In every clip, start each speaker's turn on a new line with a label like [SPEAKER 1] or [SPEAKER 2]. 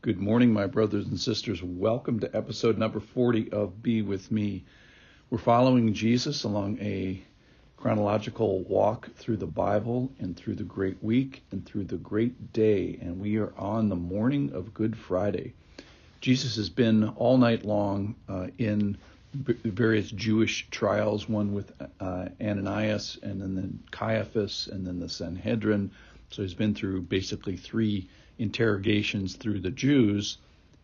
[SPEAKER 1] Good morning, my brothers and sisters. Welcome to episode number 40 of Be With Me. We're following Jesus along a chronological walk through the Bible and through the great week and through the great day. And we are on the morning of Good Friday. Jesus has been all night long in various Jewish trials, one with Ananias and then Caiaphas and then the Sanhedrin. So he's been through basically three interrogations through the Jews.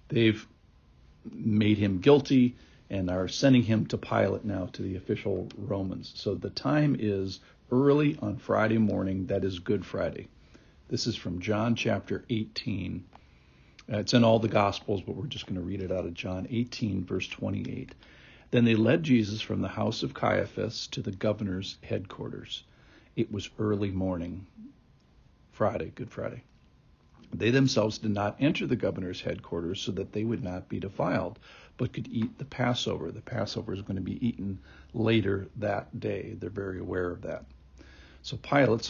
[SPEAKER 1] They've made him guilty and are sending him to Pilate now, to the official Romans. So the time is early on Friday morning. That is Good Friday. This is from John chapter 18. It's in all the Gospels, but we're just going to read it out of John 18, verse 28. Then they led Jesus from the house of Caiaphas to the governor's headquarters. It was early morning. Friday, Good Friday. They themselves did not enter the governor's headquarters so that they would not be defiled, but could eat the Passover. The Passover is going to be eaten later that day. They're very aware of that. So Pilate,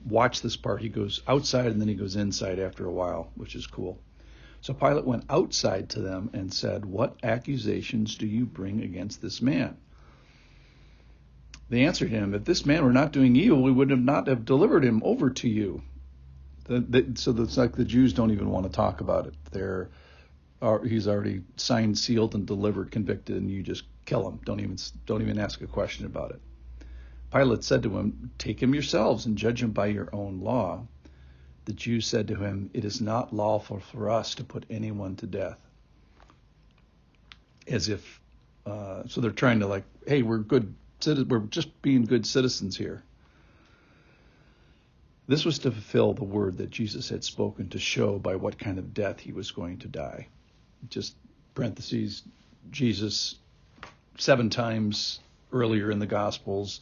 [SPEAKER 1] watch this part. He goes outside and then he goes inside after a while, which is cool. So Pilate went outside to them and said, "What accusations do you bring against this man?" They answered him, "If this man were not doing evil, we would not have delivered him over to you." So it's like the Jews don't even want to talk about it. He's already signed, sealed, and delivered, convicted, and you just kill him. Don't even ask a question about it. Pilate said to him, "Take him yourselves and judge him by your own law." The Jews said to him, "It is not lawful for us to put anyone to death." As if, so they're trying to hey, we're just being good citizens here. This was to fulfill the word that Jesus had spoken to show by what kind of death he was going to die. Just parentheses, Jesus 7 times earlier in the Gospels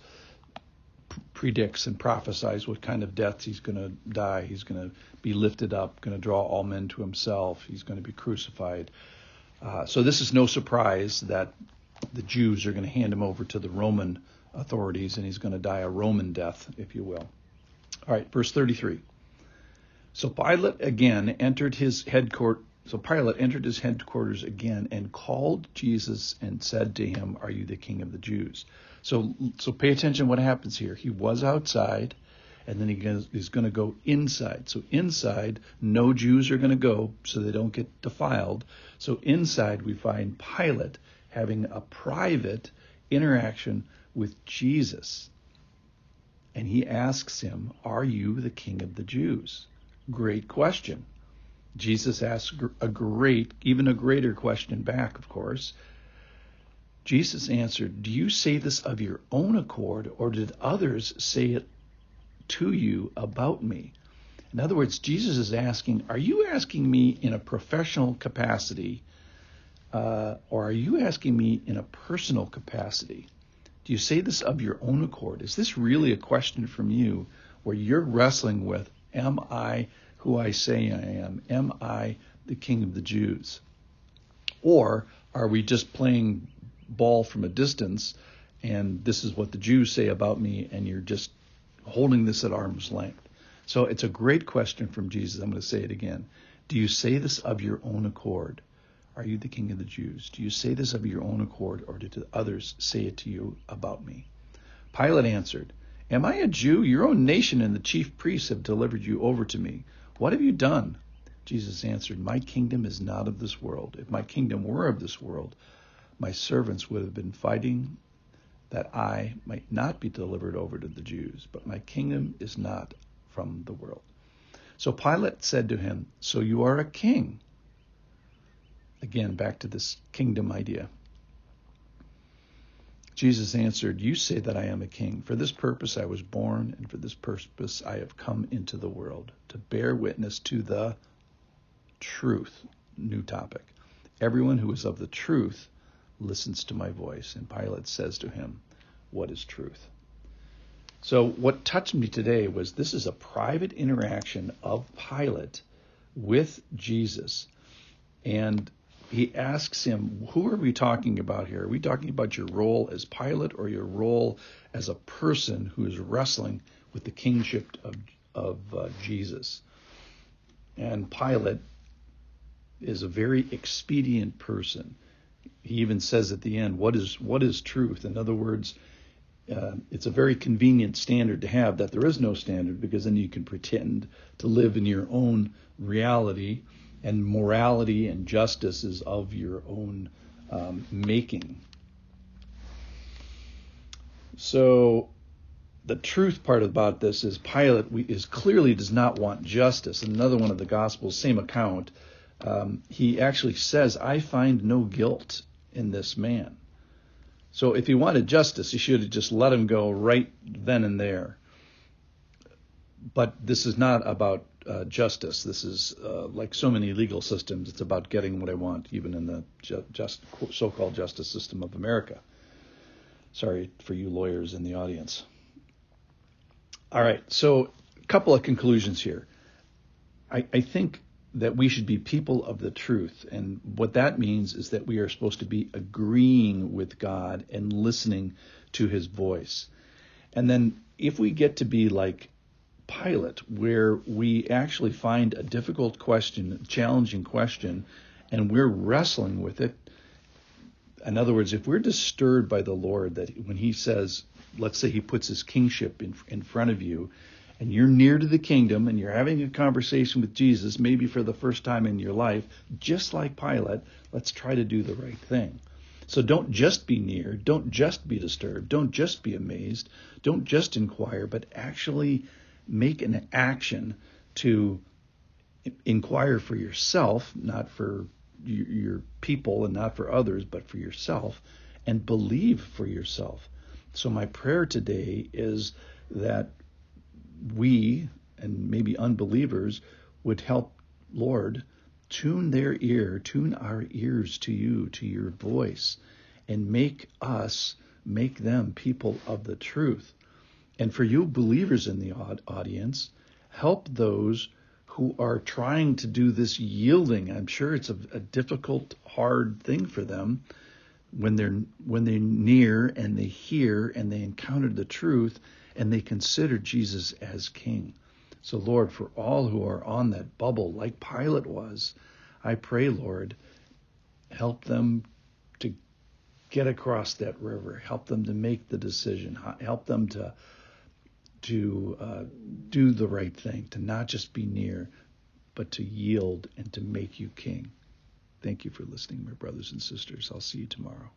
[SPEAKER 1] predicts and prophesies what kind of death he's going to die. He's going to be lifted up, going to draw all men to himself. He's going to be crucified. So this is no surprise that the Jews are going to hand him over to the Roman authorities, and he's going to die a Roman death, if you will. All right, verse 33. So Pilate entered his headquarters again and called Jesus and said to him, "Are you the king of the Jews?" So pay attention what happens here. He was outside, and then he's going to go inside. So inside, no Jews are going to go so they don't get defiled. So inside, we find Pilate having a private interaction with Jesus. And he asks him, "Are you the king of the Jews?" Great question. Jesus asks even a greater question back, of course. Jesus answered, "Do you say this of your own accord, or did others say it to you about me?" In other words, Jesus is asking, are you asking me in a professional capacity, or are you asking me in a personal capacity? Do you say this of your own accord? Is this really a question from you where you're wrestling with, am I who I say I am? Am I the king of the Jews? Or are we just playing ball from a distance, and this is what the Jews say about me, and you're just holding this at arm's length? So it's a great question from Jesus. I'm going to say it again. Do you say this of your own accord? Are you the king of the Jews? Do you say this of your own accord, or did others say it to you about me? Pilate answered, "Am I a Jew? Your own nation and the chief priests have delivered you over to me. What have you done?" Jesus answered, "My kingdom is not of this world. If my kingdom were of this world, my servants would have been fighting that I might not be delivered over to the Jews. But my kingdom is not from the world." So Pilate said to him, "So you are a king?" Again, back to this kingdom idea. Jesus answered, "You say that I am a king. For this purpose I was born, and for this purpose I have come into the world, to bear witness to the truth." New topic. "Everyone who is of the truth listens to my voice." And Pilate says to him, "What is truth?" So what touched me today was this is a private interaction of Pilate with Jesus. And he asks him, who are we talking about here? Are we talking about your role as Pilate or your role as a person who is wrestling with the kingship of Jesus? And Pilate is a very expedient person. He even says at the end, what is truth? In other words, it's a very convenient standard to have, that there is no standard, because then you can pretend to live in your own reality, and morality and justice is of your own making. So the truth part about this is Pilate clearly does not want justice. In another one of the Gospels, same account, he actually says, I find no guilt in this man. So if he wanted justice, he should have just let him go right then and there. But this is not about justice. This is like so many legal systems. It's about getting what I want, even in the so-called justice system of America. Sorry for you lawyers in the audience. All right, so a couple of conclusions here. I think that we should be people of the truth. And what that means is that we are supposed to be agreeing with God and listening to his voice. And then if we get to be like Pilate, where we actually find a difficult question, a challenging question, and we're wrestling with it. In other words, if we're disturbed by the Lord, that when he says, let's say he puts his kingship in front of you, and you're near to the kingdom, and you're having a conversation with Jesus, maybe for the first time in your life, just like Pilate, let's try to do the right thing. So don't just be near, don't just be disturbed, don't just be amazed, don't just inquire, but actually make an action to inquire for yourself, not for your people and not for others, but for yourself, and believe for yourself. So my prayer today is that we, and maybe unbelievers, would help, Lord, tune our ears to you, to your voice, and make them people of the truth. And for you believers in the audience, help those who are trying to do this yielding. I'm sure it's a difficult, hard thing for them when they're near and they hear and they encounter the truth and they consider Jesus as king. So Lord, for all who are on that bubble like Pilate was, I pray, Lord, help them to get across that river, help them to make the decision, help them to do the right thing, to not just be near, but to yield and to make you king. Thank you for listening, my brothers and sisters. I'll see you tomorrow.